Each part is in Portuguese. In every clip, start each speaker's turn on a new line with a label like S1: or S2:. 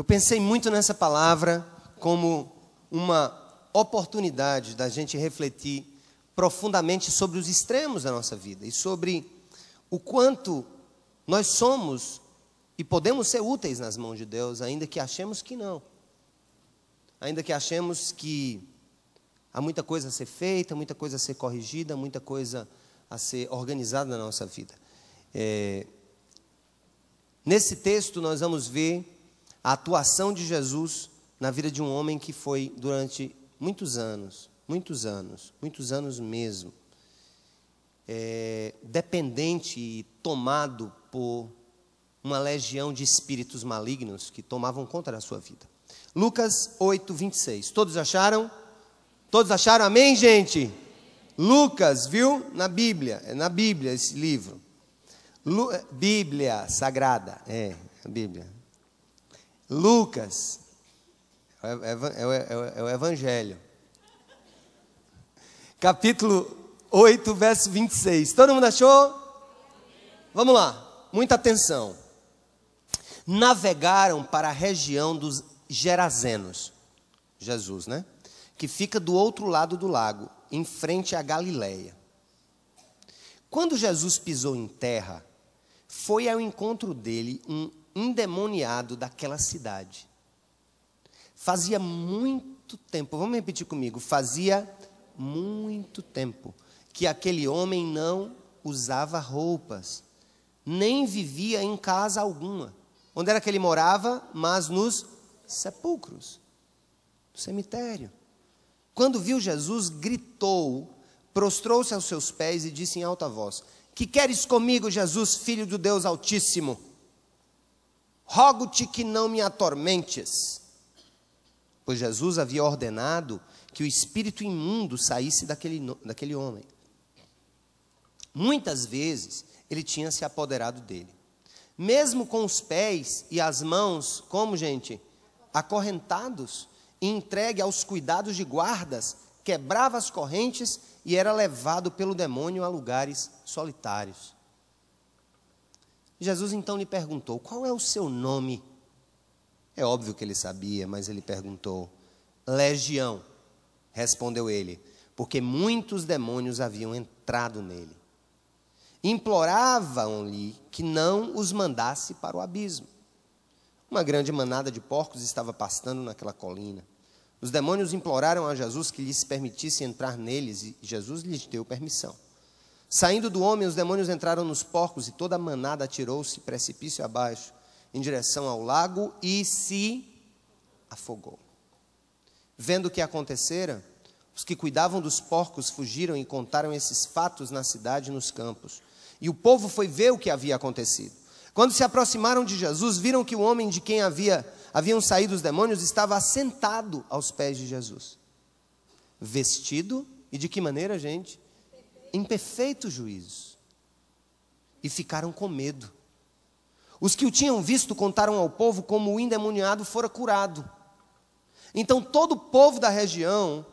S1: Eu pensei muito nessa palavra como uma oportunidade da gente refletir profundamente sobre os extremos da nossa vida e sobre o quanto nós somos e podemos ser úteis nas mãos de Deus, ainda que achemos que não. Ainda que achemos que há muita coisa a ser feita, muita coisa a ser corrigida, muita coisa a ser organizada na nossa vida. Nesse texto nós vamos ver a atuação de Jesus na vida de um homem que foi durante muitos anos mesmo, dependente e tomado por uma legião de espíritos malignos que tomavam conta da sua vida. Lucas 8, 26. Todos acharam? Todos acharam? Amém, gente? Lucas, viu? Na Bíblia. É na Bíblia esse livro. Bíblia Sagrada. A Bíblia. Lucas. É o Evangelho. Capítulo 8, verso 26. Todo mundo achou? Vamos lá. Muita atenção. Navegaram para a região dos Gerazenos. Jesus, né? Que fica do outro lado do lago, em frente à Galileia. Quando Jesus pisou em terra, foi ao encontro dele um endemoniado daquela cidade. Fazia muito tempo, vamos repetir comigo, fazia muito tempo que aquele homem não usava roupas, nem vivia em casa alguma. Onde era que ele morava? Mas nos sepulcros, no cemitério. Quando viu Jesus, gritou, prostrou-se aos seus pés e disse em alta voz: que queres comigo, Jesus, filho do Deus Altíssimo? Rogo-te que não me atormentes. Pois Jesus havia ordenado que o espírito imundo saísse daquele homem. Muitas vezes ele tinha se apoderado dele. Mesmo com os pés e as mãos, como, gente? Acorrentados e entregue aos cuidados de guardas, quebrava as correntes e era levado pelo demônio a lugares solitários. Jesus então lhe perguntou: qual é o seu nome? É óbvio que ele sabia, mas ele perguntou. Legião, respondeu ele, porque muitos demônios haviam entrado nele. Imploravam-lhe que não os mandasse para o abismo. Uma grande manada de porcos estava pastando naquela colina. Os demônios imploraram a Jesus que lhes permitisse entrar neles, e Jesus lhes deu permissão. Saindo do homem, os demônios entraram nos porcos, e toda a manada atirou-se precipício abaixo, em direção ao lago, e se afogou. Vendo o que acontecera, os que cuidavam dos porcos fugiram e contaram esses fatos na cidade e nos campos. E o povo foi ver o que havia acontecido. Quando se aproximaram de Jesus, viram que o homem de quem haviam saído os demônios estava assentado aos pés de Jesus. Vestido, e de que maneira, gente? Em perfeito juízo. E ficaram com medo. Os que o tinham visto contaram ao povo como o endemoniado fora curado. Então todo o povo da região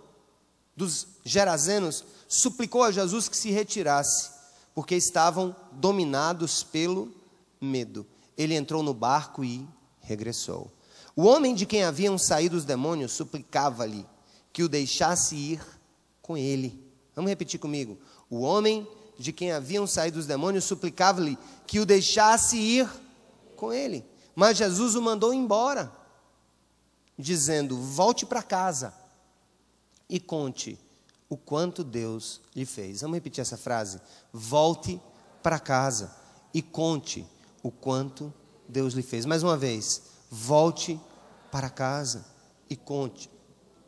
S1: dos Gerazenos suplicou a Jesus que se retirasse, porque estavam dominados pelo medo. Ele entrou no barco e regressou. O homem de quem haviam saído os demônios suplicava-lhe que o deixasse ir com ele. Vamos repetir comigo. O homem de quem haviam saído os demônios suplicava-lhe que o deixasse ir com ele. Mas Jesus o mandou embora, dizendo: volte para casa e conte o quanto Deus lhe fez. Vamos repetir essa frase? Volte para casa e conte o quanto Deus lhe fez. Mais uma vez, volte para casa e conte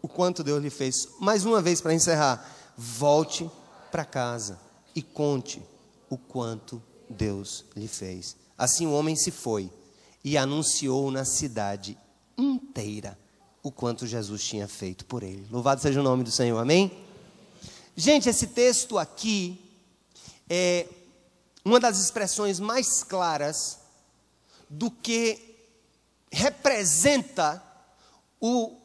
S1: o quanto Deus lhe fez. Mais uma vez para encerrar, volte para casa e conte o quanto Deus lhe fez. Assim o homem se foi e anunciou na cidade inteira o quanto Jesus tinha feito por ele. Louvado seja o nome do Senhor, amém? Gente, esse texto aqui é uma das expressões mais claras do que representa o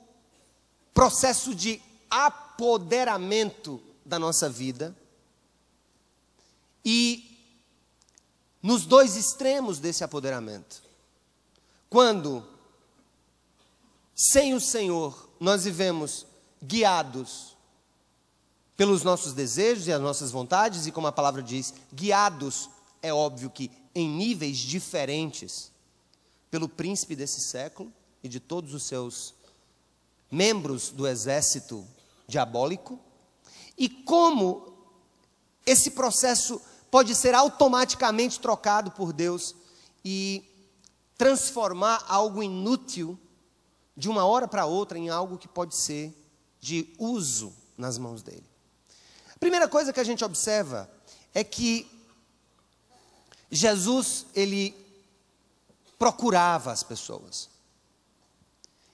S1: processo de apoderamento da nossa vida. E nos dois extremos desse apoderamento. Quando sem o Senhor, nós vivemos guiados pelos nossos desejos e as nossas vontades, e como a palavra diz, guiados, é óbvio que em níveis diferentes, pelo príncipe desse século e de todos os seus membros do exército diabólico, e como esse processo pode ser automaticamente trocado por Deus e transformar algo inútil de uma hora para outra em algo que pode ser de uso nas mãos dele. A primeira coisa que a gente observa é que Jesus, ele procurava as pessoas.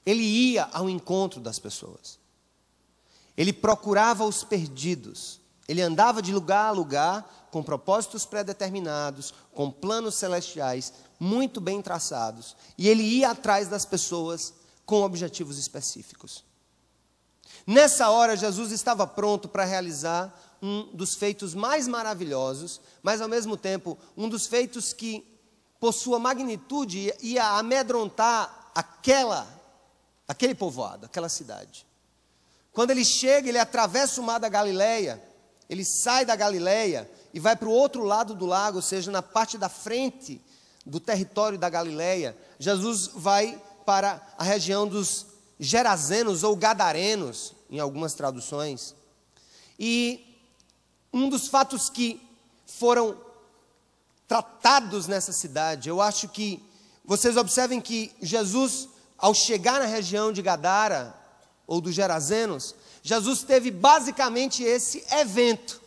S1: Ele ia ao encontro das pessoas. Ele procurava os perdidos. Ele andava de lugar a lugar com propósitos pré-determinados, com planos celestiais muito bem traçados. E ele ia atrás das pessoas com objetivos específicos. Nessa hora, Jesus estava pronto para realizar um dos feitos mais maravilhosos, mas ao mesmo tempo, um dos feitos que, por sua magnitude, ia amedrontar aquele povoado, aquela cidade. Quando ele chega, ele atravessa o mar da Galileia, ele sai da Galileia e vai para o outro lado do lago, ou seja, na parte da frente do território da Galileia. Jesus vai para a região dos Gerazenos ou Gadarenos, em algumas traduções. E um dos fatos que foram tratados nessa cidade, eu acho que vocês observem que Jesus, ao chegar na região de Gadara, ou dos Gerazenos, Jesus teve basicamente esse evento.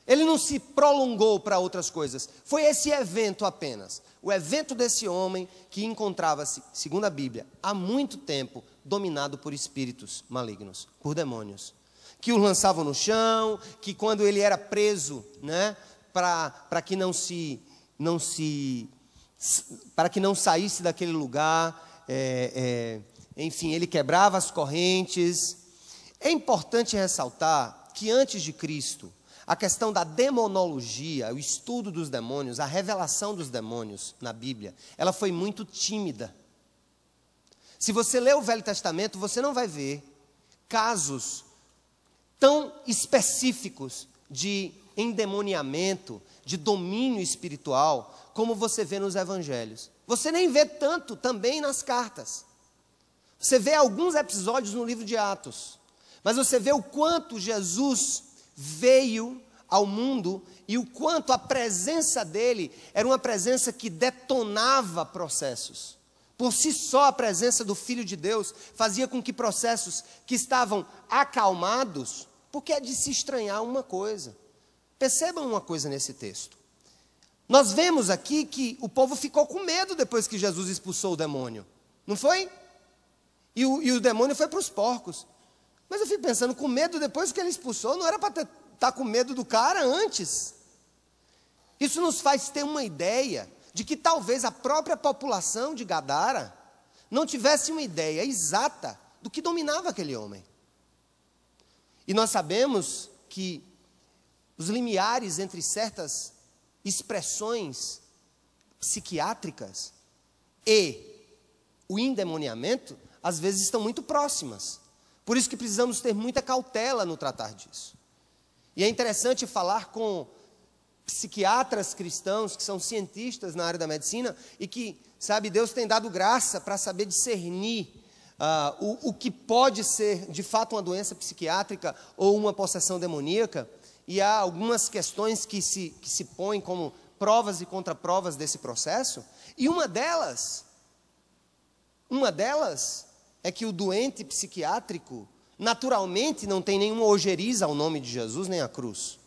S1: Ele não se prolongou para outras coisas, foi esse evento apenas. O evento desse homem que encontrava-se, segundo a Bíblia, há muito tempo, dominado por espíritos malignos, por demônios, que o lançavam no chão, que quando ele era preso, né, para que não saísse daquele lugar, enfim, ele quebrava as correntes. É importante ressaltar que antes de Cristo, a questão da demonologia, o estudo dos demônios, a revelação dos demônios na Bíblia, ela foi muito tímida. Se você ler o Velho Testamento, você não vai ver casos tão específicos de endemoniamento, de domínio espiritual, como você vê nos evangelhos. Você nem vê tanto também nas cartas. Você vê alguns episódios no livro de Atos, mas você vê o quanto Jesus veio ao mundo e o quanto a presença dele era uma presença que detonava processos. Por si só, a presença do Filho de Deus fazia com que processos que estavam acalmados, porque é de se estranhar uma coisa. Percebam uma coisa nesse texto. Nós vemos aqui que o povo ficou com medo depois que Jesus expulsou o demônio. Não foi? E o demônio foi para os porcos. Mas eu fico pensando, com medo depois que ele expulsou, não era para estar com medo do cara antes? Isso nos faz ter uma ideia de que talvez a própria população de Gadara não tivesse uma ideia exata do que dominava aquele homem. E nós sabemos que os limiares entre certas expressões psiquiátricas e o endemoniamento, às vezes estão muito próximas. Por isso que precisamos ter muita cautela no tratar disso. E é interessante falar com psiquiatras cristãos, que são cientistas na área da medicina, e que, sabe, Deus tem dado graça para saber discernir o que pode ser, de fato, uma doença psiquiátrica ou uma possessão demoníaca. E há algumas questões que se põem como provas e contraprovas desse processo. E uma delas é que o doente psiquiátrico, naturalmente, não tem nenhuma ojeriza ao nome de Jesus, nem à cruz.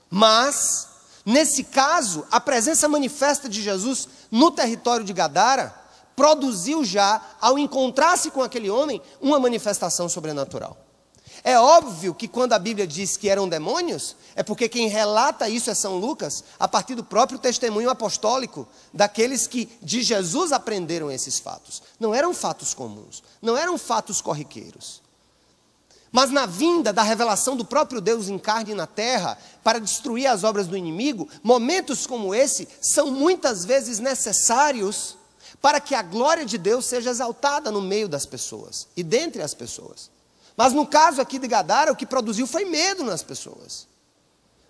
S1: Mas, nesse caso, a presença manifesta de Jesus no território de Gadara produziu já, ao encontrar-se com aquele homem, uma manifestação sobrenatural. É óbvio que quando a Bíblia diz que eram demônios, é porque quem relata isso é São Lucas, a partir do próprio testemunho apostólico, daqueles que de Jesus aprenderam esses fatos. Não eram fatos comuns, não eram fatos corriqueiros. Mas na vinda da revelação do próprio Deus em carne na terra, para destruir as obras do inimigo, momentos como esse são muitas vezes necessários para que a glória de Deus seja exaltada no meio das pessoas e dentre as pessoas. Mas no caso aqui de Gadara, o que produziu foi medo nas pessoas.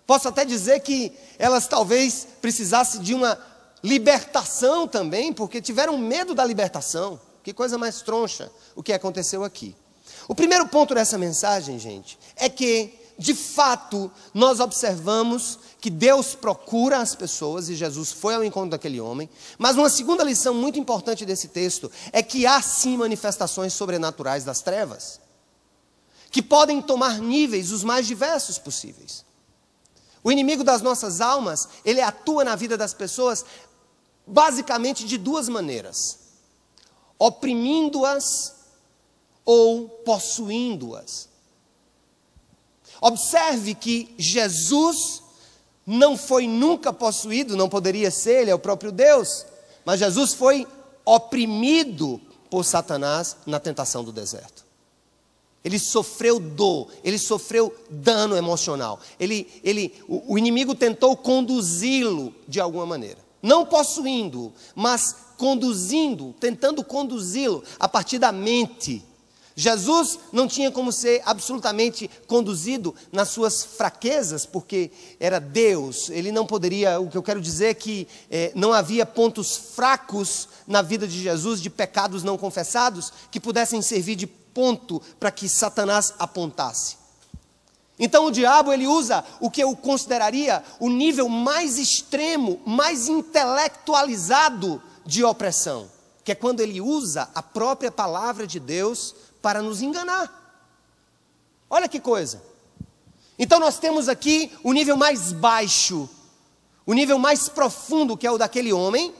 S1: Posso até dizer que elas talvez precisassem de uma libertação também, porque tiveram medo da libertação. Que coisa mais troncha o que aconteceu aqui. O primeiro ponto dessa mensagem, gente, é que, de fato, nós observamos que Deus procura as pessoas, e Jesus foi ao encontro daquele homem. Mas uma segunda lição muito importante desse texto é que há sim manifestações sobrenaturais das trevas, que podem tomar níveis os mais diversos possíveis. O inimigo das nossas almas, ele atua na vida das pessoas basicamente de duas maneiras: oprimindo-as ou possuindo-as. Observe que Jesus não foi nunca possuído, não poderia ser, ele é o próprio Deus, mas Jesus foi oprimido por Satanás na tentação do deserto. Ele sofreu dor, ele sofreu dano emocional. O inimigo tentou conduzi-lo de alguma maneira. Não possuindo, mas conduzindo, tentando conduzi-lo a partir da mente. Jesus não tinha como ser absolutamente conduzido nas suas fraquezas, porque era Deus. Ele não poderia, o que eu quero dizer é que não havia pontos fracos na vida de Jesus, de pecados não confessados, que pudessem servir de ponto para que Satanás apontasse. Então o diabo, ele usa o que eu consideraria o nível mais extremo, mais intelectualizado de opressão, que é quando ele usa a própria palavra de Deus para nos enganar. Olha que coisa. Então nós temos aqui o nível mais baixo, o nível mais profundo, que é o daquele homem,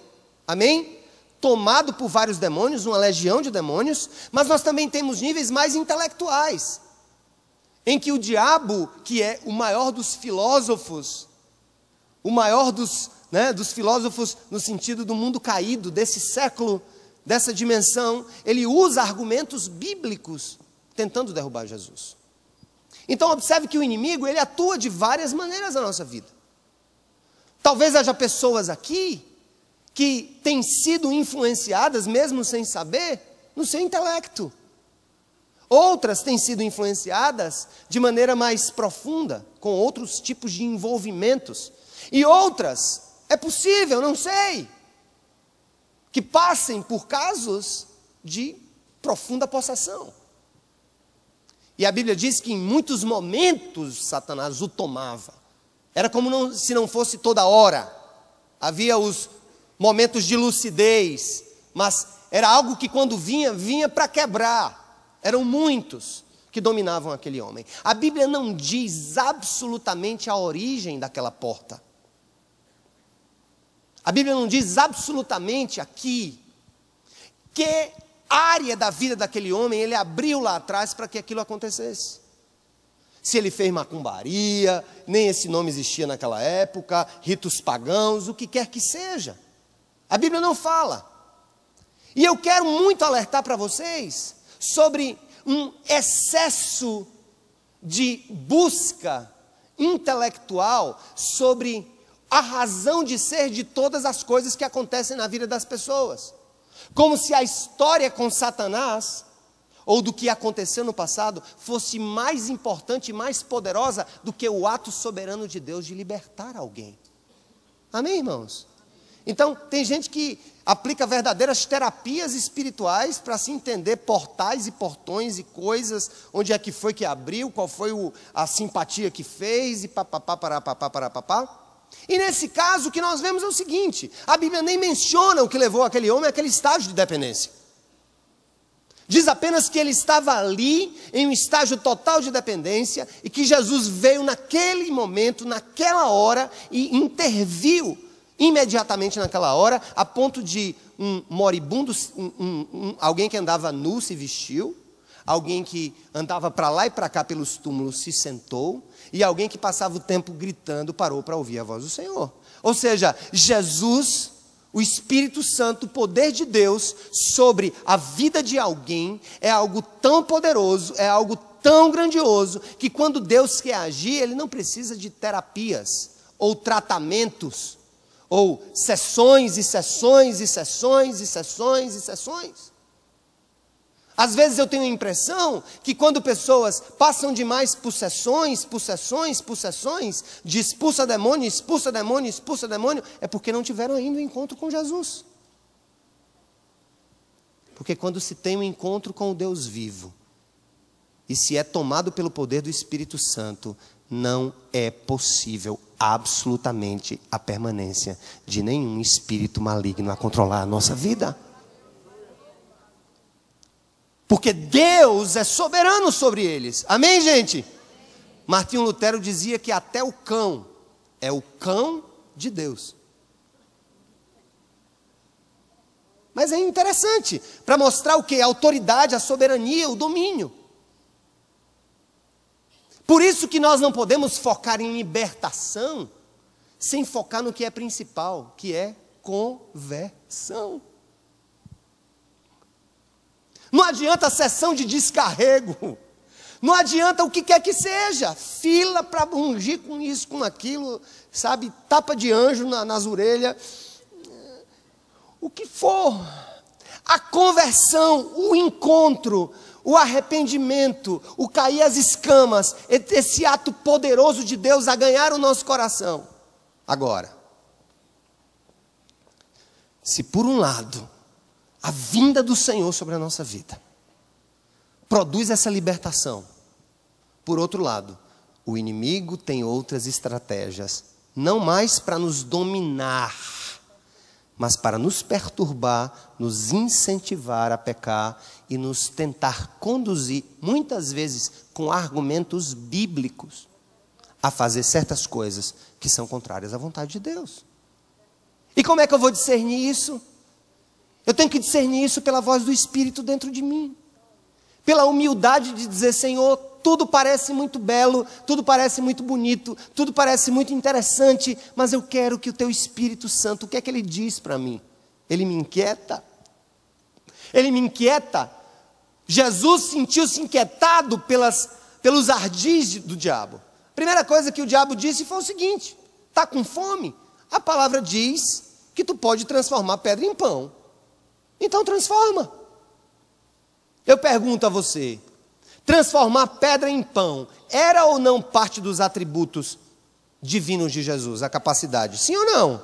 S1: amém? Tomado por vários demônios, uma legião de demônios, mas nós também temos níveis mais intelectuais, em que o diabo, que é o maior dos filósofos, o maior dos filósofos no sentido do mundo caído, desse século, dessa dimensão, ele usa argumentos bíblicos tentando derrubar Jesus. Então observe que o inimigo, ele atua de várias maneiras na nossa vida. Talvez haja pessoas aqui que têm sido influenciadas, mesmo sem saber, no seu intelecto. Outras têm sido influenciadas de maneira mais profunda, com outros tipos de envolvimentos. E outras, é possível, não sei, que passem por casos de profunda possessão. E a Bíblia diz que em muitos momentos Satanás o tomava. Era como se não fosse toda hora. Havia os momentos de lucidez, mas era algo que quando vinha para quebrar. Eram muitos que dominavam aquele homem. A Bíblia não diz absolutamente a origem daquela porta. A Bíblia não diz absolutamente aqui que área da vida daquele homem ele abriu lá atrás para que aquilo acontecesse. Se ele fez macumbaria, nem esse nome existia naquela época, ritos pagãos, o que quer que seja. A Bíblia não fala. E eu quero muito alertar para vocês sobre um excesso de busca intelectual sobre a razão de ser de todas as coisas que acontecem na vida das pessoas. Como se a história com Satanás, ou do que aconteceu no passado, fosse mais importante e mais poderosa do que o ato soberano de Deus de libertar alguém. Amém, irmãos? Então, tem gente que aplica verdadeiras terapias espirituais para se entender portais e portões e coisas, onde é que foi que abriu, qual foi a simpatia que fez, e papapá, parapapá. E nesse caso, o que nós vemos é o seguinte: a Bíblia nem menciona o que levou aquele homem àquele estágio de dependência. Diz apenas que ele estava ali, em um estágio total de dependência, e que Jesus veio naquele momento, naquela hora, e interviu imediatamente naquela hora, a ponto de um moribundo, alguém que andava nu se vestiu, alguém que andava para lá e para cá pelos túmulos se sentou, e alguém que passava o tempo gritando parou para ouvir a voz do Senhor. Ou seja, Jesus, o Espírito Santo, o poder de Deus sobre a vida de alguém é algo tão poderoso, é algo tão grandioso, que quando Deus quer agir, Ele não precisa de terapias ou tratamentos, Ou sessões e sessões e sessões e sessões e sessões. Às vezes eu tenho a impressão que quando pessoas passam demais por sessões, de expulsa demônio, expulsa demônio, expulsa demônio, é porque não tiveram ainda um encontro com Jesus. Porque quando se tem um encontro com o Deus vivo, e se é tomado pelo poder do Espírito Santo, não é possível absolutamente a permanência de nenhum espírito maligno a controlar a nossa vida. Porque Deus é soberano sobre eles. Amém, gente? Martinho Lutero dizia que até o cão é o cão de Deus. Mas é interessante, para mostrar o que? A autoridade, a soberania, o domínio. Por isso que nós não podemos focar em libertação, sem focar no que é principal, que é conversão. Não adianta a sessão de descarrego, não adianta o que quer que seja, fila para ungir com isso, com aquilo, sabe, tapa de anjo nas orelhas, o que for. A conversão, o encontro, o arrependimento, o cair as escamas, esse ato poderoso de Deus a ganhar o nosso coração. Agora, se por um lado, a vinda do Senhor sobre a nossa vida produz essa libertação, por outro lado, o inimigo tem outras estratégias, não mais para nos dominar, mas para nos perturbar, nos incentivar a pecar e nos tentar conduzir, muitas vezes com argumentos bíblicos, a fazer certas coisas que são contrárias à vontade de Deus. E como é que eu vou discernir isso? Eu tenho que discernir isso pela voz do Espírito dentro de mim. Pela humildade de dizer, Senhor, tudo parece muito belo, tudo parece muito bonito, tudo parece muito interessante, mas eu quero que o Teu Espírito Santo, o que é que Ele diz para mim? Ele me inquieta. Ele me inquieta. Jesus sentiu-se inquietado pelos ardis do diabo. A primeira coisa que o diabo disse foi o seguinte: está com fome? A palavra diz que tu pode transformar pedra em pão. Então transforma. Eu pergunto a você, transformar pedra em pão era ou não parte dos atributos divinos de Jesus, a capacidade? Sim ou não?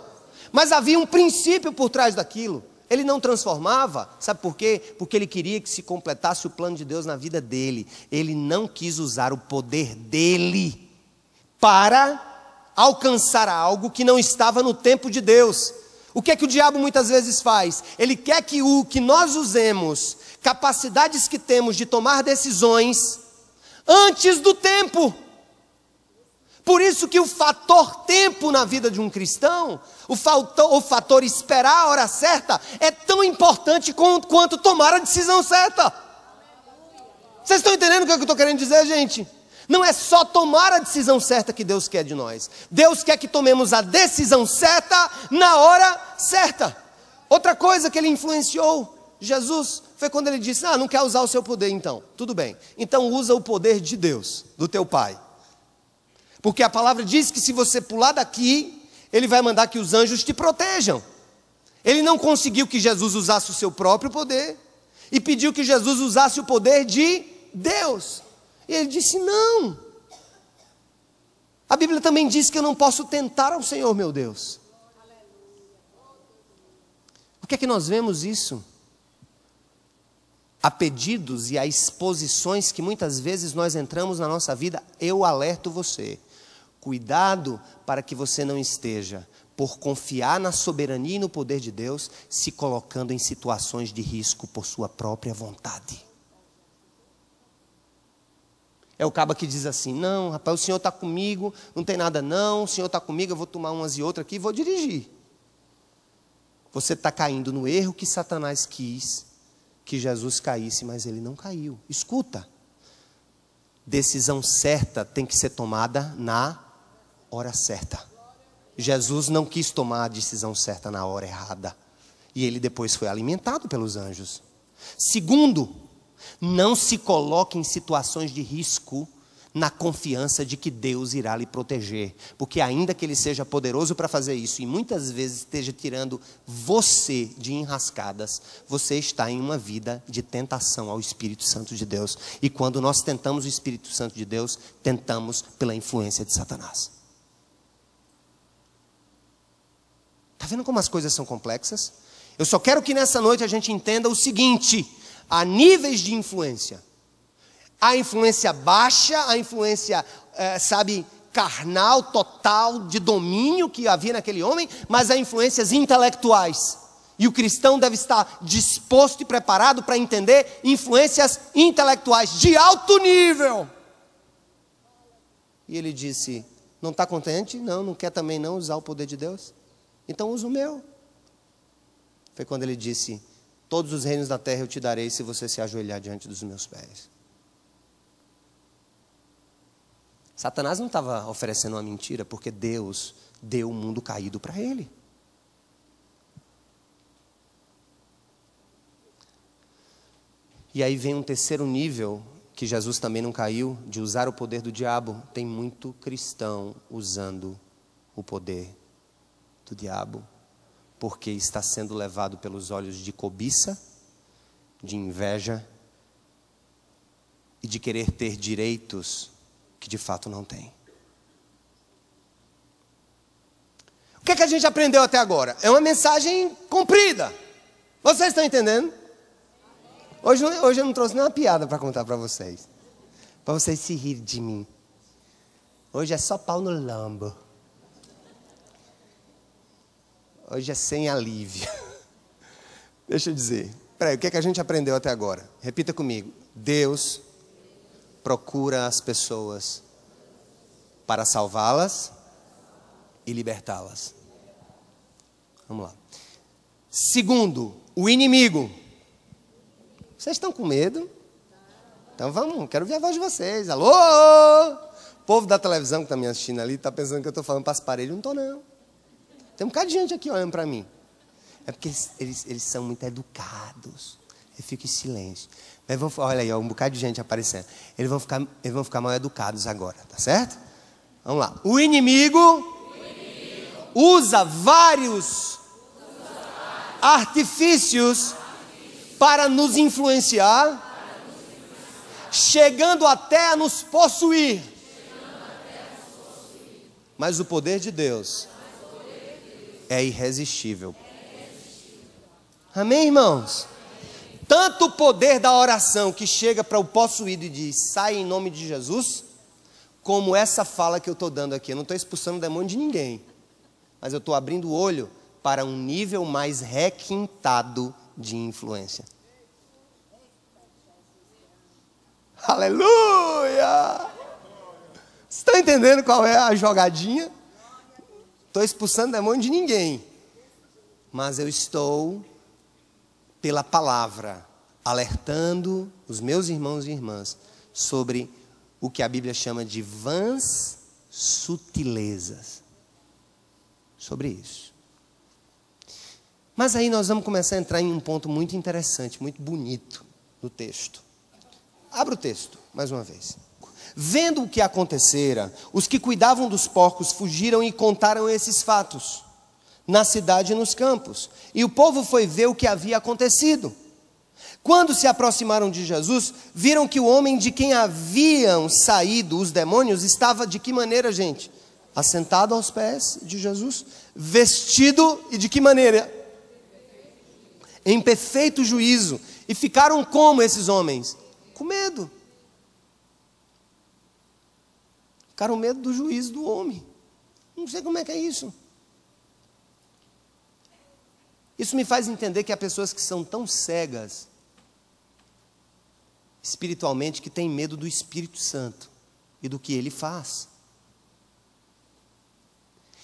S1: Mas havia um princípio por trás daquilo. Ele não transformava, sabe por quê? Porque ele queria que se completasse o plano de Deus na vida dele. Ele não quis usar o poder dele para alcançar algo que não estava no tempo de Deus. O que é que o diabo muitas vezes faz? Ele quer que nós usemos capacidades que temos de tomar decisões antes do tempo. Por isso que o fator tempo na vida de um cristão, o fator esperar a hora certa, é tão importante quanto tomar a decisão certa. Vocês estão entendendo o que eu estou querendo dizer, gente? Não é só tomar a decisão certa que Deus quer de nós. Deus quer que tomemos a decisão certa na hora certa. Outra coisa que ele influenciou Jesus foi quando ele disse, não quer usar o seu poder então. Tudo bem, então usa o poder de Deus, do teu Pai. Porque a palavra diz que se você pular daqui, Ele vai mandar que os anjos te protejam. Ele não conseguiu que Jesus usasse o seu próprio poder e pediu que Jesus usasse o poder de Deus. E ele disse, não. A Bíblia também diz que eu não posso tentar ao Senhor, meu Deus. Por que é que nós vemos isso? Há pedidos e há exposições que muitas vezes nós entramos na nossa vida. Eu alerto você. Cuidado para que você não esteja, por confiar na soberania e no poder de Deus, se colocando em situações de risco por sua própria vontade. É o cabo que diz assim, não, rapaz, o Senhor está comigo, não tem nada não, o Senhor está comigo, eu vou tomar umas e outras aqui e vou dirigir. Você está caindo no erro que Satanás quis que Jesus caísse, mas ele não caiu. Escuta, decisão certa tem que ser tomada na hora certa. Jesus não quis tomar a decisão certa na hora errada. E ele depois foi alimentado pelos anjos. Segundo, não se coloque em situações de risco na confiança de que Deus irá lhe proteger, porque ainda que Ele seja poderoso para fazer isso, e muitas vezes esteja tirando você de enrascadas, você está em uma vida de tentação ao Espírito Santo de Deus, e quando nós tentamos o Espírito Santo de Deus, tentamos pela influência de Satanás. Está vendo como as coisas são complexas? Eu só quero que nessa noite a gente entenda o seguinte: há níveis de influência. A influência baixa, a influência, carnal, total, de domínio que havia naquele homem, mas há influências intelectuais. E o cristão deve estar disposto e preparado para entender influências intelectuais de alto nível. E ele disse: não está contente? Não quer também não usar o poder de Deus? Então usa o meu. Foi quando ele disse: todos os reinos da terra eu te darei se você se ajoelhar diante dos meus pés. Satanás não estava oferecendo uma mentira, porque Deus deu o mundo caído para ele. E aí vem um terceiro nível, que Jesus também não caiu, de usar o poder do diabo. Tem muito cristão usando o poder do diabo, porque está sendo levado pelos olhos de cobiça, de inveja e de querer ter direitos que de fato não tem. O que é que a gente aprendeu até agora? É uma mensagem comprida. Vocês estão entendendo? Hoje eu não trouxe nenhuma piada para contar para vocês se rirem de mim. Hoje é só pau no lambo. Hoje é sem alívio. Deixa eu dizer. Peraí, o que é que a gente aprendeu até agora? Repita comigo. Deus procura as pessoas para salvá-las e libertá-las. Vamos lá. Segundo, o inimigo. Vocês estão com medo? Então vamos, quero ver a voz de vocês. Alô? O povo da televisão que está me assistindo ali está pensando que eu estou falando para as paredes. Não estou não. Tem um bocado de gente aqui olhando para mim. É porque eles são muito educados. Eu fico em silêncio. Mas olha aí, ó, um bocado de gente aparecendo. Eles vão ficar mal educados agora, tá certo? Vamos lá. O inimigo usa vários artifícios para nos influenciar, chegando até a nos possuir. Mas o poder de Deus é irresistível. Amém, irmãos? Tanto o poder da oração que chega para o possuído e diz: sai em nome de Jesus, como essa fala que eu estou dando aqui. Eu não estou expulsando o demônio de ninguém, mas eu estou abrindo o olho para um nível mais requintado de influência. Aleluia! Estão entendendo qual é a jogadinha? Estou expulsando demônio de ninguém, mas eu estou, pela palavra, alertando os meus irmãos e irmãs sobre o que a Bíblia chama de vãs sutilezas. Sobre isso. Mas aí nós vamos começar a entrar em um ponto muito interessante, muito bonito no texto. Abra o texto, mais uma vez. Vendo o que acontecera, os que cuidavam dos porcos fugiram e contaram esses fatos na cidade e nos campos. E o povo foi ver o que havia acontecido. Quando se aproximaram de Jesus, viram que o homem de quem haviam saído os demônios estava de que maneira, gente? Assentado aos pés de Jesus, vestido e de que maneira? Em perfeito juízo. E ficaram como esses homens? Com medo. Ficaram com medo do juízo do homem. Não sei como é que é isso. Isso me faz entender que há pessoas que são tão cegas espiritualmente que têm medo do Espírito Santo e do que Ele faz.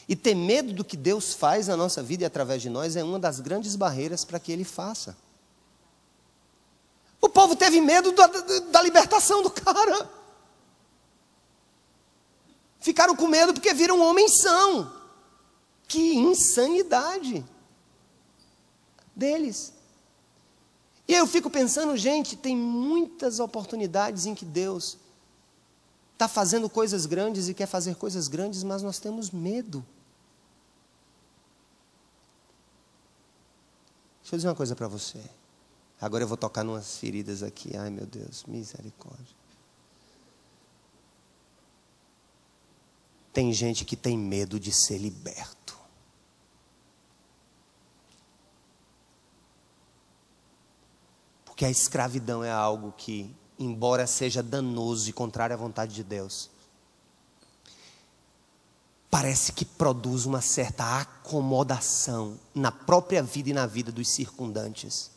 S1: E ter medo do que Deus faz na nossa vida e através de nós é uma das grandes barreiras para que Ele faça. O povo teve medo da libertação do cara. Ficaram com medo porque viram um homem são. Que insanidade deles. E eu fico pensando, gente, tem muitas oportunidades em que Deus está fazendo coisas grandes e quer fazer coisas grandes, mas nós temos medo. Deixa eu dizer uma coisa para você. Agora eu vou tocar numas feridas aqui. Ai, meu Deus, misericórdia. Tem gente que tem medo de ser liberto. Porque a escravidão é algo que, embora seja danoso e contrário à vontade de Deus, parece que produz uma certa acomodação na própria vida e na vida dos circundantes.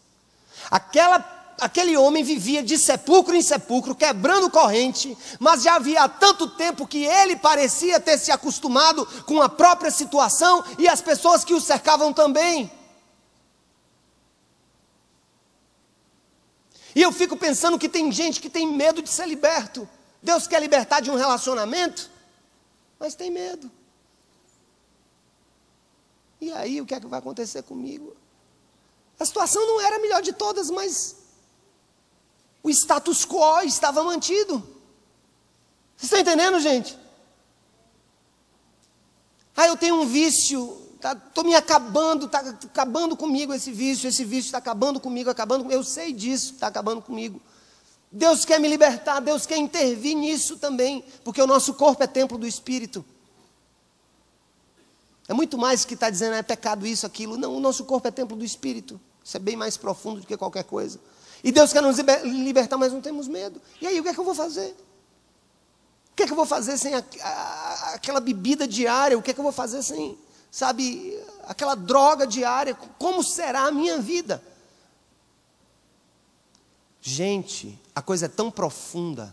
S1: Aquele homem vivia de sepulcro em sepulcro, quebrando corrente, mas já havia tanto tempo que ele parecia ter se acostumado com a própria situação e as pessoas que o cercavam também. E eu fico pensando que tem gente que tem medo de ser liberto. Deus quer libertar de um relacionamento, mas tem medo. E aí, o que é que vai acontecer comigo? A situação não era a melhor de todas, mas o status quo estava mantido. Vocês estão entendendo, gente? Eu tenho um vício, estou me acabando, está acabando comigo esse vício está acabando comigo, eu sei disso, está acabando comigo. Deus quer me libertar, Deus quer intervir nisso também, porque o nosso corpo é templo do Espírito. É muito mais que está dizendo, é pecado isso, aquilo. Não, o nosso corpo é templo do Espírito. Isso é bem mais profundo do que qualquer coisa. E Deus quer nos libertar, mas não temos medo. E aí, o que é que eu vou fazer? O que é que eu vou fazer sem aquela bebida diária? O que é que eu vou fazer sem, sabe, aquela droga diária? Como será a minha vida? Gente, a coisa é tão profunda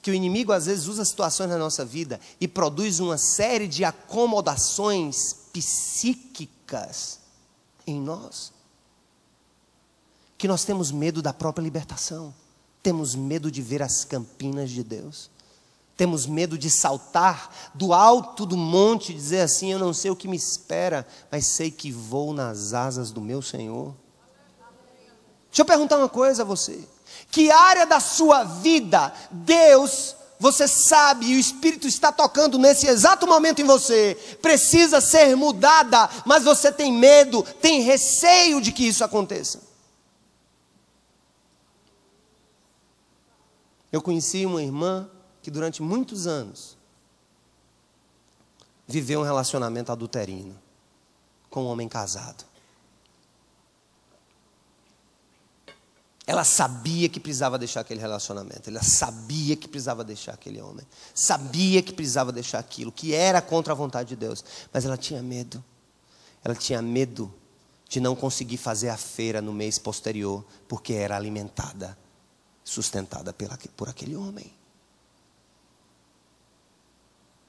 S1: que o inimigo às vezes usa situações na nossa vida e produz uma série de acomodações psíquicas em nós, que nós temos medo da própria libertação, temos medo de ver as campinas de Deus, temos medo de saltar do alto do monte e dizer assim, eu não sei o que me espera, mas sei que vou nas asas do meu Senhor. Deixa eu perguntar uma coisa a você. Que área da sua vida, Deus, você sabe, e o Espírito está tocando nesse exato momento em você, precisa ser mudada, mas você tem medo, tem receio de que isso aconteça? Eu conheci uma irmã que durante muitos anos viveu um relacionamento adulterino com um homem casado. Ela sabia que precisava deixar aquele relacionamento, ela sabia que precisava deixar aquele homem, sabia que precisava deixar aquilo, que era contra a vontade de Deus, mas ela tinha medo de não conseguir fazer a feira no mês posterior, porque era alimentada, sustentada por aquele homem.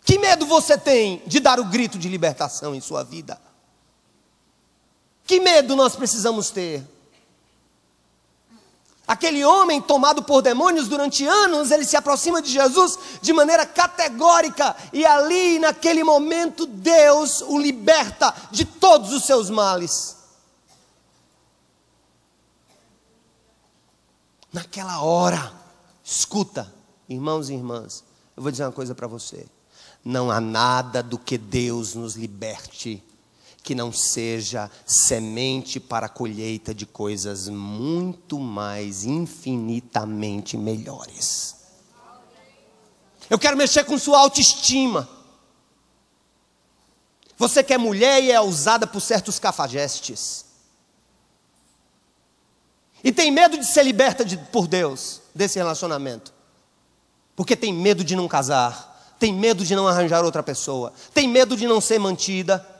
S1: Que medo você tem de dar o grito de libertação em sua vida? Que medo nós precisamos ter? Aquele homem tomado por demônios durante anos, ele se aproxima de Jesus de maneira categórica, e ali naquele momento Deus o liberta de todos os seus males. Naquela hora, escuta, irmãos e irmãs, eu vou dizer uma coisa para você, não há nada do que Deus nos liberte que não seja semente para a colheita de coisas muito mais infinitamente melhores. Eu quero mexer com sua autoestima. Você que é mulher e é usada por certos cafajestes, e tem medo de ser liberta por Deus desse relacionamento, porque tem medo de não casar, tem medo de não arranjar outra pessoa, tem medo de não ser mantida.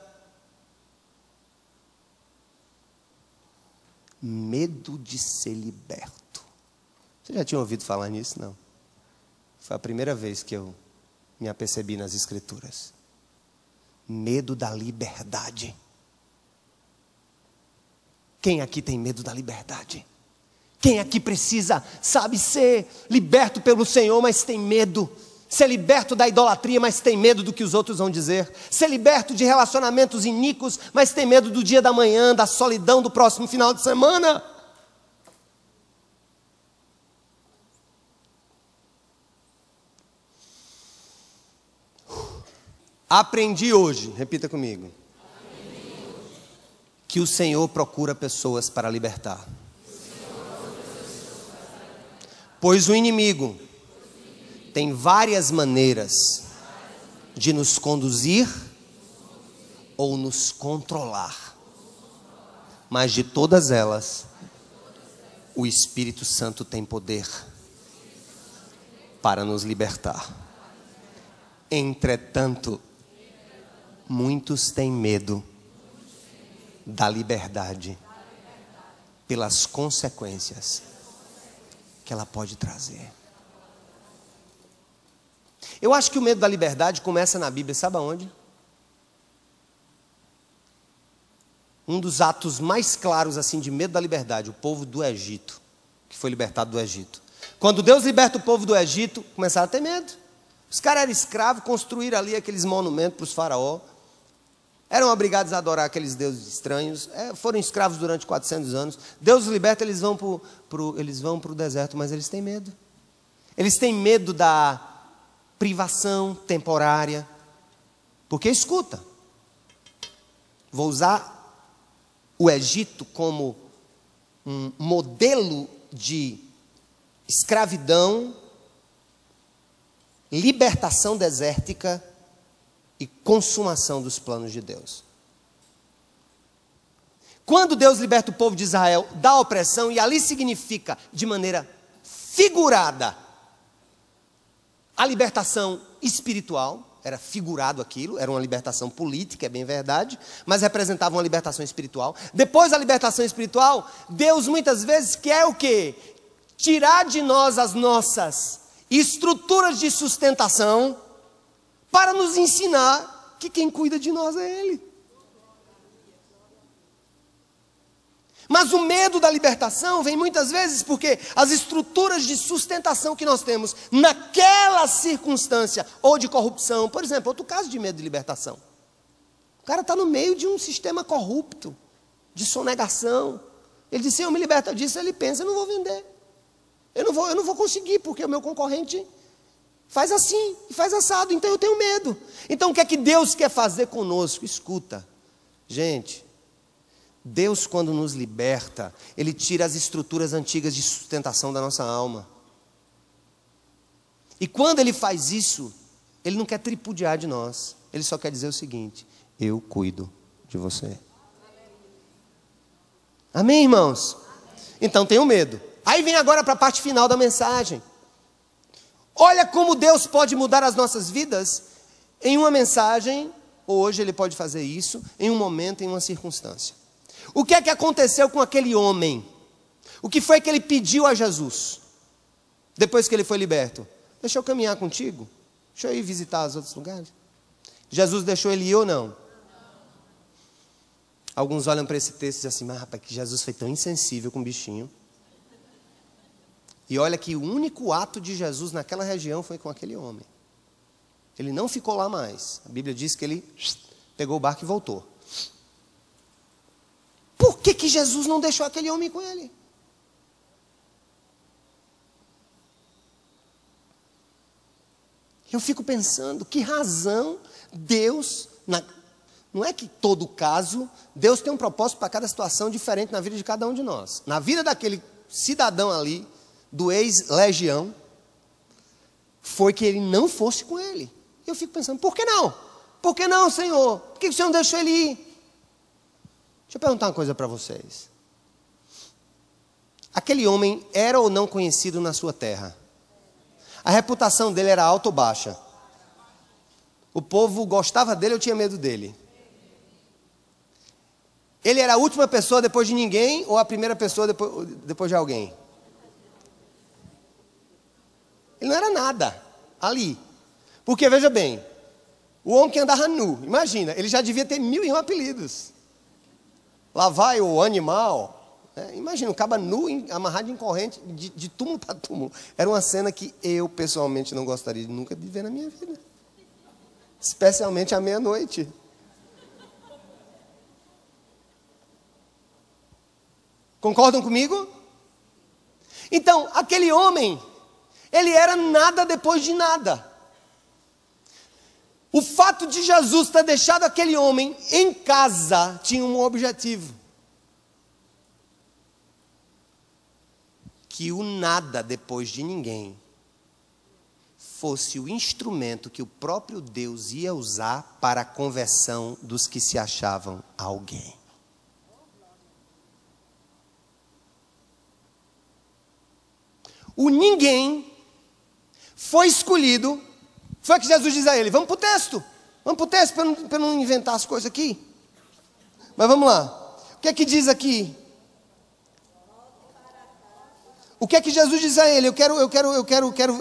S1: Medo de ser liberto. Você já tinha ouvido falar nisso? Não. Foi a primeira vez que eu me apercebi nas Escrituras. Medo da liberdade. Quem aqui tem medo da liberdade? Quem aqui precisa, sabe, ser liberto pelo Senhor, mas tem medo? Ser liberto da idolatria, mas tem medo do que os outros vão dizer. Ser liberto de relacionamentos iníquos, mas tem medo do dia da manhã, da solidão do próximo final de semana. Aprendi hoje, repita comigo, que o Senhor procura pessoas para libertar. Pois o inimigo tem várias maneiras de nos conduzir ou nos controlar. Mas de todas elas, o Espírito Santo tem poder para nos libertar. Entretanto, muitos têm medo da liberdade pelas consequências que ela pode trazer. Eu acho que o medo da liberdade começa na Bíblia, sabe aonde? Um dos atos mais claros assim de medo da liberdade, o povo do Egito, que foi libertado do Egito. Quando Deus liberta o povo do Egito, começaram a ter medo. Os caras eram escravos, construíram ali aqueles monumentos para os faraós. Eram obrigados a adorar aqueles deuses estranhos. Foram escravos durante 400 anos. Deus os liberta, eles vão para o deserto, mas eles têm medo. Eles têm medo da privação temporária. Porque escuta, vou usar o Egito como um modelo de escravidão, libertação desértica e consumação dos planos de Deus. Quando Deus liberta o povo de Israel da opressão, e ali significa de maneira figurada a libertação espiritual, era figurado aquilo, era uma libertação política, é bem verdade, mas representava uma libertação espiritual. Depois da libertação espiritual, Deus muitas vezes quer o quê? Tirar de nós as nossas estruturas de sustentação para nos ensinar que quem cuida de nós é Ele. Mas o medo da libertação vem muitas vezes porque as estruturas de sustentação que nós temos naquela circunstância, ou de corrupção, por exemplo, outro caso de medo de libertação. O cara está no meio de um sistema corrupto, de sonegação. Ele diz, Senhor, me liberta disso. Ele pensa, eu não vou vender. Eu não vou conseguir, porque o meu concorrente faz assim, e faz assado, então eu tenho medo. Então o que é que Deus quer fazer conosco? Escuta, gente. Deus, quando nos liberta, Ele tira as estruturas antigas de sustentação da nossa alma. E quando Ele faz isso, Ele não quer tripudiar de nós. Ele só quer dizer o seguinte, eu cuido de você. Amém, irmãos? Então tenham medo. Aí vem agora para a parte final da mensagem. Olha como Deus pode mudar as nossas vidas em uma mensagem. Hoje Ele pode fazer isso em um momento, em uma circunstância. O que é que aconteceu com aquele homem? O que foi que ele pediu a Jesus? Depois que ele foi liberto. Deixa eu caminhar contigo? Deixa eu ir visitar os outros lugares? Jesus deixou ele ir ou não? Alguns olham para esse texto e dizem assim, mas rapaz, que Jesus foi tão insensível com o bichinho. E olha que o único ato de Jesus naquela região foi com aquele homem. Ele não ficou lá mais. A Bíblia diz que ele pegou o barco e voltou. Por que Jesus não deixou aquele homem com ele? Eu fico pensando, que razão Deus, não é que todo caso, Deus tem um propósito para cada situação diferente na vida de cada um de nós. Na vida daquele cidadão ali, do ex-legião, foi que ele não fosse com ele. Eu fico pensando, por que não? Por que não, Senhor? Por que o Senhor não deixou ele ir? Deixa eu perguntar uma coisa para vocês. Aquele homem era ou não conhecido na sua terra? A reputação dele era alta ou baixa? O povo gostava dele ou tinha medo dele? Ele era a última pessoa depois de ninguém ou a primeira pessoa depois de alguém? Ele não era nada ali. Porque veja bem, o homem que andava nu, imagina, ele já devia ter 1001 apelidos. Lá vai o animal, né? Imagina, um caba nu, amarrado em corrente, de túmulo para túmulo. Era uma cena que eu, pessoalmente, não gostaria nunca de ver na minha vida. Especialmente à meia-noite. Concordam comigo? Então, aquele homem, ele era nada depois de nada. O fato de Jesus ter deixado aquele homem em casa tinha um objetivo. Que o nada depois de ninguém fosse o instrumento que o próprio Deus ia usar para a conversão dos que se achavam alguém. O ninguém foi escolhido. Foi que Jesus diz a ele: vamos para o texto para não inventar as coisas aqui. Mas vamos lá, o que é que diz aqui? O que é que Jesus diz a ele? Eu quero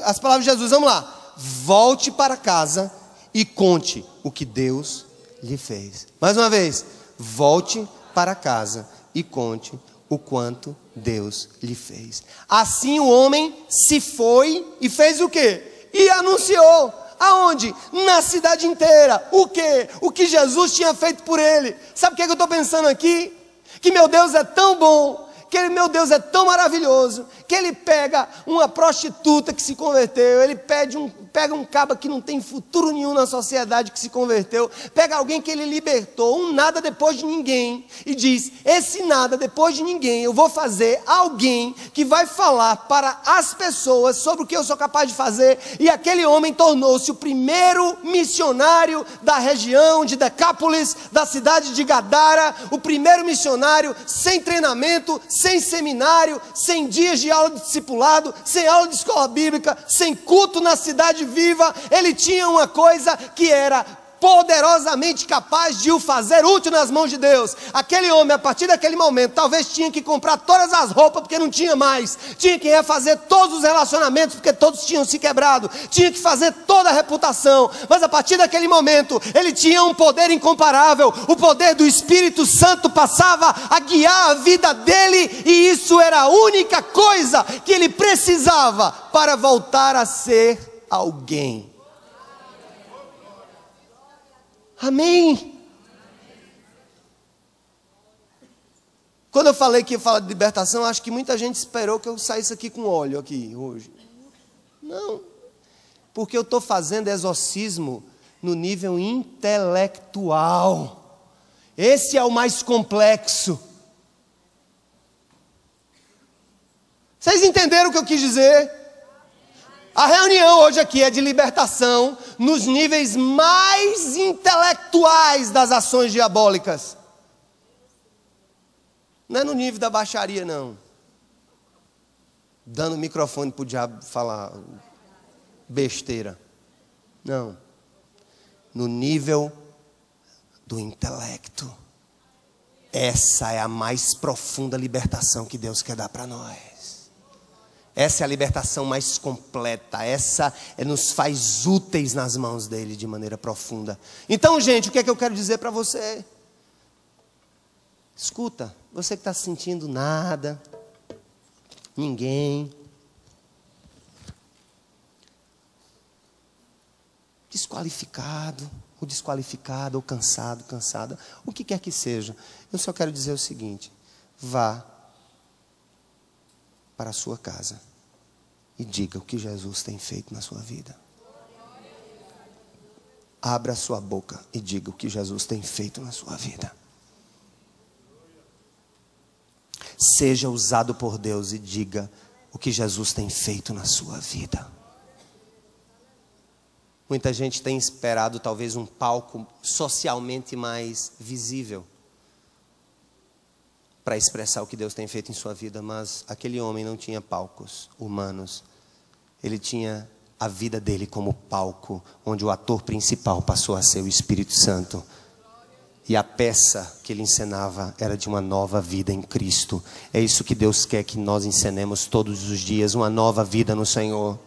S1: as palavras de Jesus, vamos lá. Volte para casa e conte o que Deus lhe fez. Mais uma vez, volte para casa e conte o quanto Deus lhe fez. Assim o homem se foi e fez o quê? E anunciou. Aonde? Na cidade inteira. O quê? O que Jesus tinha feito por ele. Sabe o que eu estou pensando aqui? Que meu Deus é tão bom, que meu Deus é tão maravilhoso, que ele pega uma prostituta que se converteu, ele pega um caba que não tem futuro nenhum na sociedade que se converteu, pega alguém que ele libertou, um nada depois de ninguém, e diz: esse nada depois de ninguém, eu vou fazer alguém que vai falar para as pessoas sobre o que eu sou capaz de fazer. E aquele homem tornou-se o primeiro missionário da região de Decápolis, da cidade de Gadara, o primeiro missionário sem treinamento, sem seminário, sem dias de aula de discipulado, sem aula de escola bíblica, sem culto na cidade viva. Ele tinha uma coisa que era poderosamente capaz de o fazer útil nas mãos de Deus. Aquele homem, a partir daquele momento, talvez tinha que comprar todas as roupas porque não tinha mais, tinha que refazer todos os relacionamentos porque todos tinham se quebrado, tinha que fazer toda a reputação, mas a partir daquele momento ele tinha um poder incomparável. O poder do Espírito Santo passava a guiar a vida dele, e isso era a única coisa que ele precisava para voltar a ser alguém. Amém? Quando eu falei que ia falar de libertação, acho que muita gente esperou que eu saísse aqui com óleo aqui hoje. Não, porque eu estou fazendo exorcismo no nível intelectual. Esse é o mais complexo. Vocês entenderam o que eu quis dizer? A reunião hoje aqui é de libertação nos níveis mais intelectuais das ações diabólicas. Não é no nível da baixaria, não. Dando microfone para o diabo falar besteira. Não. No nível do intelecto. Essa é a mais profunda libertação que Deus quer dar para nós. Essa é a libertação mais completa. Essa nos faz úteis nas mãos dele de maneira profunda. Então, gente, o que é que eu quero dizer para você? Escuta, você que está sentindo nada, ninguém, desqualificado, ou desqualificada, ou cansado, cansada, o que quer que seja, eu só quero dizer o seguinte: vá para a sua casa e diga o que Jesus tem feito na sua vida. Abra a sua boca e diga o que Jesus tem feito na sua vida. Seja usado por Deus e diga o que Jesus tem feito na sua vida. Muita gente tem esperado talvez um palco socialmente mais visível para expressar o que Deus tem feito em sua vida, mas aquele homem não tinha palcos humanos. Ele tinha a vida dele como palco, onde o ator principal passou a ser o Espírito Santo. E a peça que ele encenava era de uma nova vida em Cristo. É isso que Deus quer que nós encenemos todos os dias, uma nova vida no Senhor.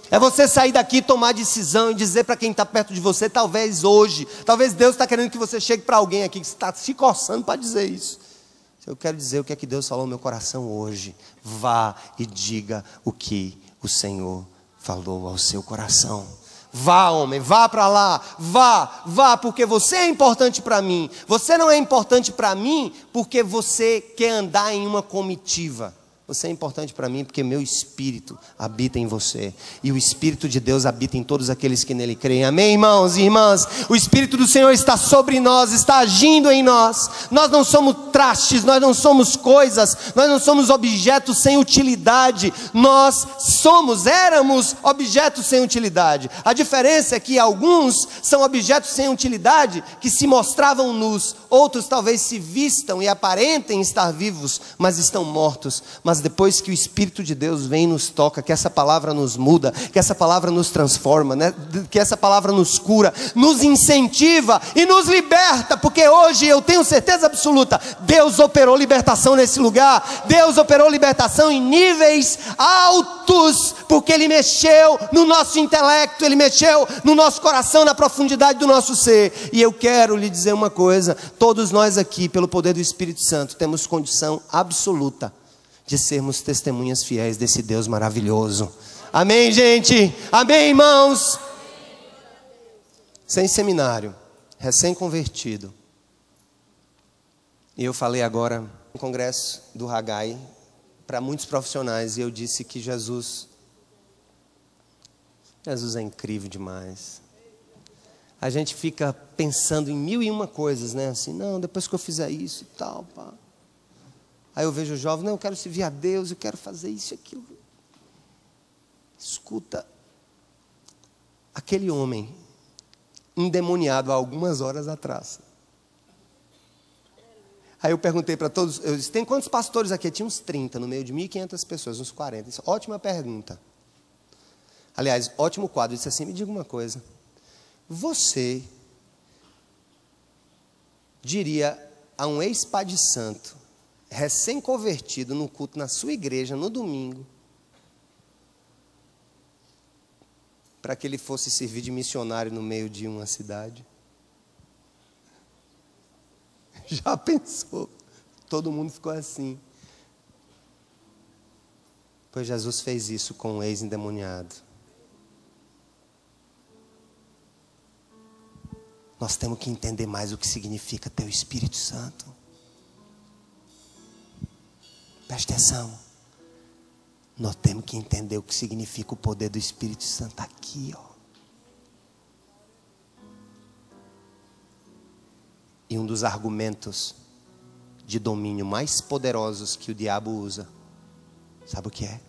S1: É você sair daqui, tomar decisão e dizer para quem está perto de você: talvez hoje, talvez Deus está querendo que você chegue para alguém aqui que está se coçando para dizer isso. Eu quero dizer o que é que Deus falou no meu coração hoje. Vá e diga o que o Senhor falou ao seu coração. Vá, homem, vá para lá, vá, porque você é importante para mim. Você não é importante para mim porque você quer andar em uma comitiva. Você é importante para mim porque meu Espírito habita em você. E o Espírito de Deus habita em todos aqueles que nele creem. Amém, irmãos e irmãs? O Espírito do Senhor está sobre nós, está agindo em nós. Nós não somos trastes, nós não somos coisas, nós não somos objetos sem utilidade. Nós éramos objetos sem utilidade. A diferença é que alguns são objetos sem utilidade que se mostravam nus. Outros talvez se vistam e aparentem estar vivos, mas estão mortos. Mas depois que o Espírito de Deus vem e nos toca, que essa palavra nos muda, que essa palavra nos transforma, né? Que essa palavra nos cura, nos incentiva e nos liberta, porque hoje eu tenho certeza absoluta, Deus operou libertação nesse lugar, Deus operou libertação em níveis altos, porque Ele mexeu no nosso intelecto, Ele mexeu no nosso coração, na profundidade do nosso ser. E eu quero lhe dizer uma coisa, todos nós aqui, pelo poder do Espírito Santo, temos condição absoluta de sermos testemunhas fiéis desse Deus maravilhoso. Amém, gente? Amém, irmãos? Sem seminário, recém-convertido. E eu falei agora no congresso do Haggai para muitos profissionais, e eu disse que Jesus é incrível demais. A gente fica pensando em 1001 coisas, né? Assim, não, depois que eu fizer isso e tal, pá. Aí eu vejo o jovem, não, eu quero servir a Deus, eu quero fazer isso e aquilo. Escuta, aquele homem endemoniado há algumas horas atrás. Aí eu perguntei para todos, eu disse, tem quantos pastores aqui? Tinha uns 30, no meio de 1.500 pessoas, uns 40. Disse, ótima pergunta. Aliás, ótimo quadro. Eu disse assim, me diga uma coisa. Você diria a um ex-pai de santo, recém-convertido no culto na sua igreja, no domingo, para que ele fosse servir de missionário no meio de uma cidade? Já pensou? Todo mundo ficou assim. Pois Jesus fez isso com um ex-endemoniado. Nós temos que entender mais o que significa ter o Espírito Santo. Preste atenção. Nós temos que entender o que significa o poder do Espírito Santo aqui, ó. E um dos argumentos de domínio mais poderosos que o diabo usa, sabe o que é?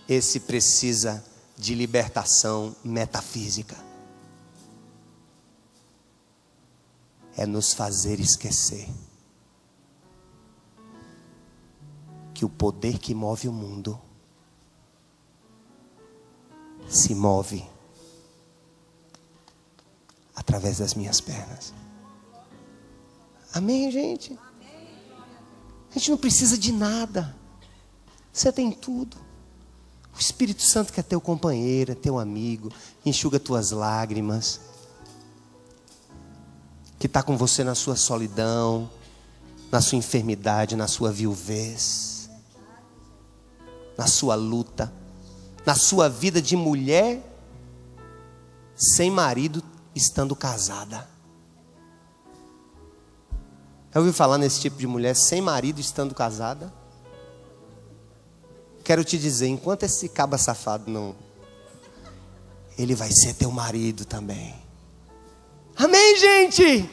S1: Esse precisa de libertação metafísica. É nos fazer esquecer que o poder que move o mundo se move através das minhas pernas. Amém, gente? A gente não precisa de nada. Você tem tudo. O Espírito Santo que é teu companheiro, é teu amigo, enxuga tuas lágrimas, que está com você na sua solidão, na sua enfermidade, na sua viuvez, na sua luta, na sua vida de mulher sem marido, estando casada. Já ouviu falar nesse tipo de mulher sem marido estando casada? Quero te dizer, enquanto esse caba safado não, ele vai ser teu marido também. Amém, gente?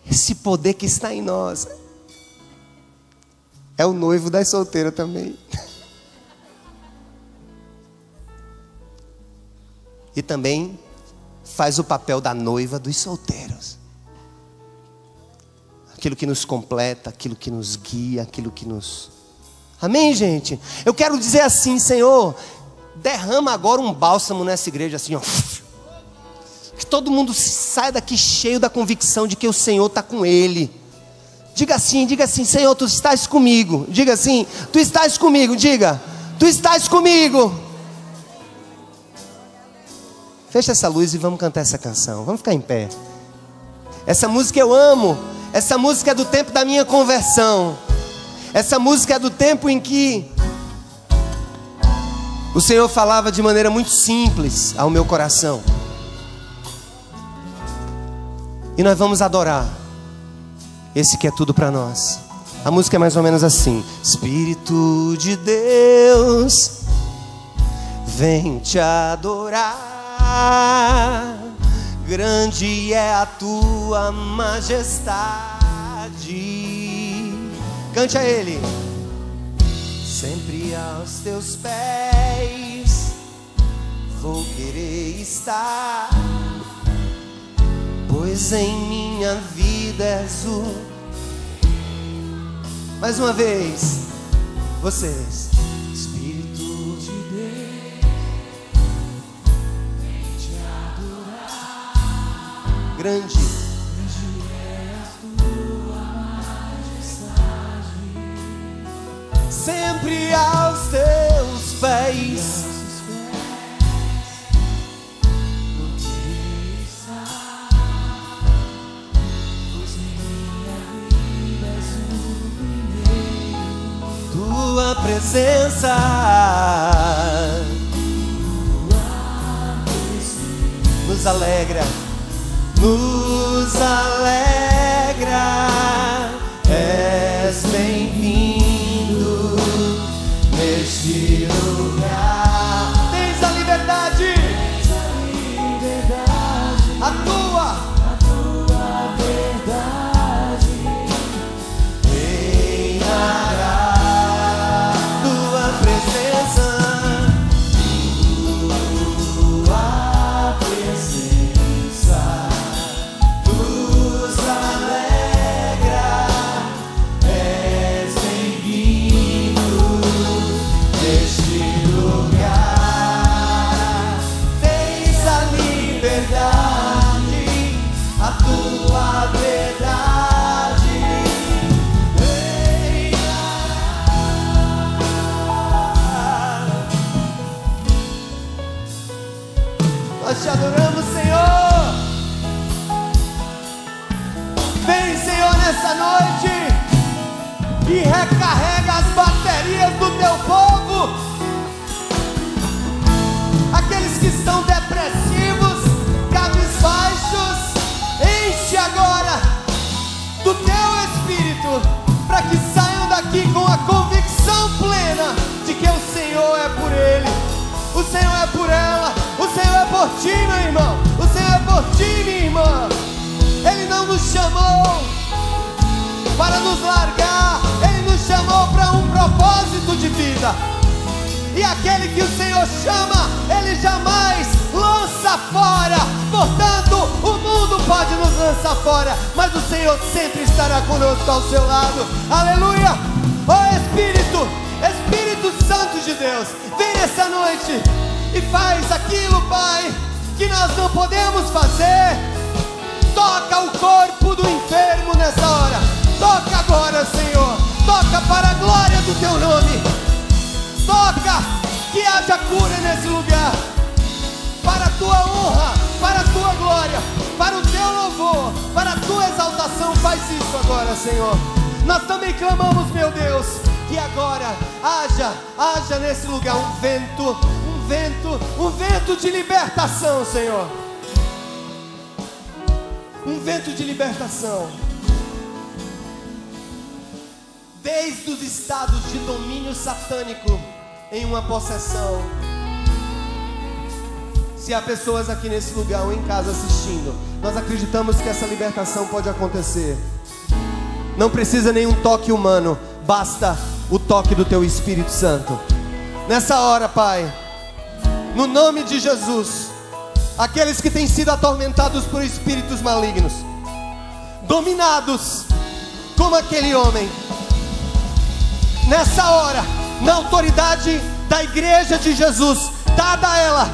S1: Esse poder que está em nós é o noivo das solteiras também. E também faz o papel da noiva dos solteiros. Aquilo que nos completa, aquilo que nos guia, aquilo que nos... Amém, gente? Eu quero dizer assim, Senhor, derrama agora um bálsamo nessa igreja, assim, ó. Que todo mundo saia daqui cheio da convicção de que o Senhor está com ele. Diga assim, Senhor, tu estás comigo. Diga assim, tu estás comigo, diga, tu estás comigo. Fecha essa luz e vamos cantar essa canção. Vamos ficar em pé. Essa música eu amo. Essa música é do tempo da minha conversão. Essa música é do tempo em que o Senhor falava de maneira muito simples ao meu coração. E nós vamos adorar esse que é tudo para nós. A música é mais ou menos assim: Espírito de Deus, vem te adorar, grande é a tua majestade. Cante a Ele. Sempre aos teus pés vou querer estar, pois em minha vida és o... Mais uma vez, vocês. Espírito de Deus, vem te adorar, grande é a tua majestade. Sempre aos teus pés tua presença nos alegra, nos alegra. És bem-vindo neste lugar. Tens a liberdade, a tua verdade reinará. Nós te adoramos, Senhor. Vem, Senhor, nessa noite e recarrega as baterias do teu povo. Aqueles que estão depressivos, cabisbaixos, enche agora do teu Espírito, para que saiam daqui com a convicção plena de que o Senhor é por ele, o Senhor é por ela, o Senhor é por ti, meu irmão, o Senhor é por ti, minha irmã. Ele não nos chamou para nos largar, Ele nos chamou para um propósito de vida. E aquele que o Senhor chama, Ele jamais lança fora. Portanto, o mundo pode nos lançar fora, mas o Senhor sempre estará conosco ao seu lado. Aleluia! Ó Espírito, Espírito Santo de Deus, vem nessa noite e faz aquilo, Pai, que nós não podemos fazer. Toca o corpo do enfermo nessa hora. Toca agora, Senhor. Toca para a glória do teu nome. Toca, que haja cura nesse lugar, para a tua honra, para a tua glória, para o teu louvor, para a tua exaltação. Faz isso agora, Senhor. Nós também clamamos, meu Deus, que agora haja nesse lugar um vento de libertação, Senhor. Um vento de libertação. Desde os estados de domínio satânico em uma possessão. Se há pessoas aqui nesse lugar ou em casa assistindo, nós acreditamos que essa libertação pode acontecer. Não precisa nenhum toque humano, basta o toque do teu Espírito Santo. Nessa hora, Pai, no nome de Jesus, aqueles que têm sido atormentados por espíritos malignos, dominados como aquele homem, nessa hora, na autoridade da igreja de Jesus, dada a ela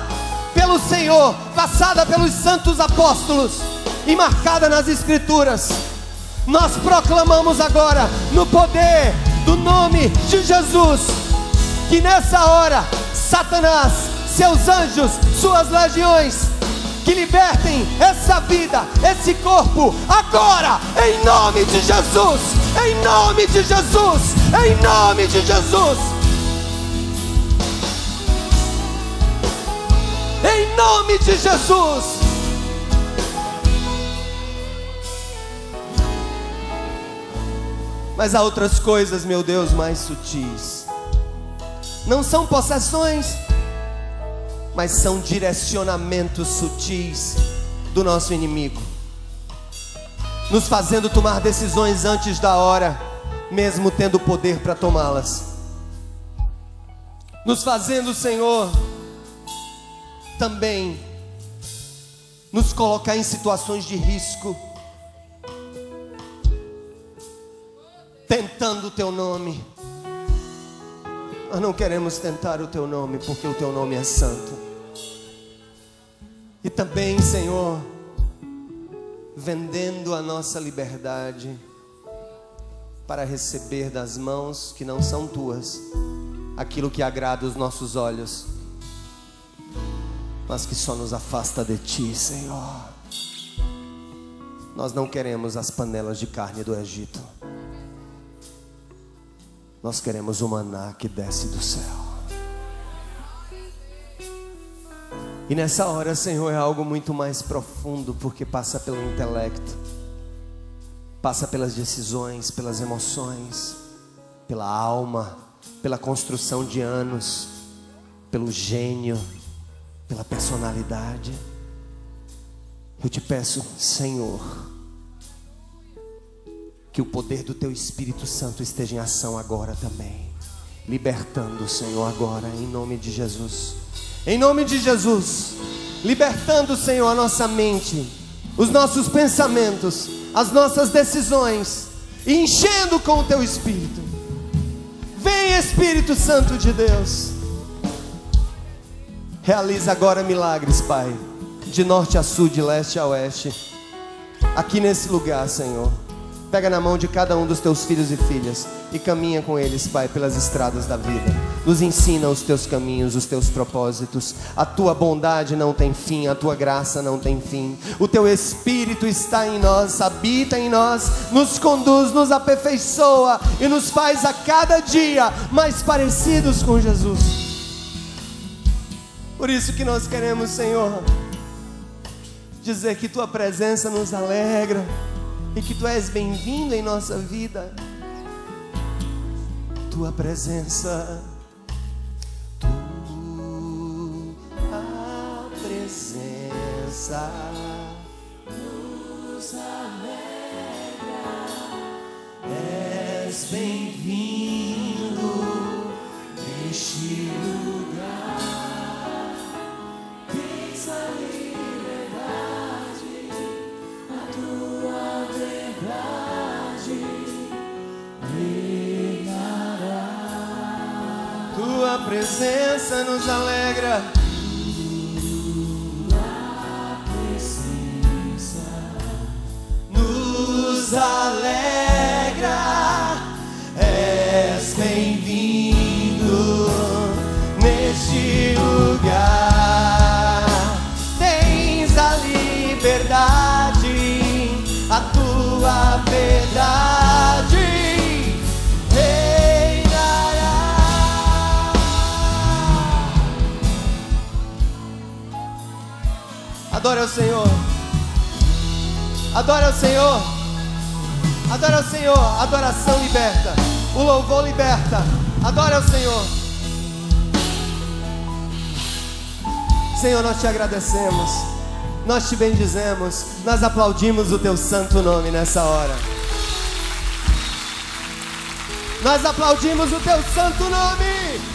S1: pelo Senhor, passada pelos santos apóstolos e marcada nas Escrituras, nós proclamamos agora, no poder do nome de Jesus, que nessa hora, Satanás, seus anjos, suas legiões, que libertem essa vida, esse corpo, agora, em nome de Jesus, em nome de Jesus, em nome de Jesus, em nome de Jesus. Mas há outras coisas, meu Deus, mais sutis. Não são possessões, mas são direcionamentos sutis do nosso inimigo, nos fazendo tomar decisões antes da hora, mesmo tendo poder para tomá-las. Nos fazendo, Senhor, também nos colocar em situações de risco, tentando o Teu nome. Nós não queremos tentar o Teu nome, porque o Teu nome é santo. E também, Senhor, vendendo a nossa liberdade para receber das mãos que não são Tuas aquilo que agrada os nossos olhos, mas que só nos afasta de Ti, Senhor. Nós não queremos as panelas de carne do Egito. Nós queremos o maná que desce do céu. E nessa hora, Senhor, é algo muito mais profundo, porque passa pelo intelecto, passa pelas decisões, pelas emoções, pela alma, pela construção de anos, pelo gênio, pela personalidade. Eu te peço, Senhor, que o poder do Teu Espírito Santo esteja em ação agora também, libertando, Senhor, agora, em nome de Jesus. Em nome de Jesus, libertando, Senhor, a nossa mente, os nossos pensamentos, as nossas decisões, e enchendo com o Teu Espírito. Vem, Espírito Santo de Deus. Realiza agora milagres, Pai, de norte a sul, de leste a oeste, aqui nesse lugar, Senhor. Pega na mão de cada um dos Teus filhos e filhas e caminha com eles, Pai, pelas estradas da vida. Nos ensina os Teus caminhos, os Teus propósitos. A Tua bondade não tem fim, a Tua graça não tem fim. O Teu Espírito está em nós, habita em nós, nos conduz, nos aperfeiçoa e nos faz a cada dia mais parecidos com Jesus. Por isso que nós queremos, Senhor, dizer que Tua presença nos alegra e que Tu és bem-vindo em nossa vida. Tua presença, Tua presença nos alegra. És bem-vindo neste lugar. Tens a liberdade, a Tua verdade reinará. Tua presença nos alegra. Tua presença nos alegra. És bem-vindo neste lugar. Tens a liberdade, a Tua verdade reinará. Adore ao Senhor, adore ao Senhor, adore ao Senhor. A adoração liberta, o louvor liberta. Adore ao Senhor. Senhor, nós Te agradecemos, nós Te bendizemos, nós aplaudimos o Teu santo nome nessa hora. Nós aplaudimos o Teu santo nome.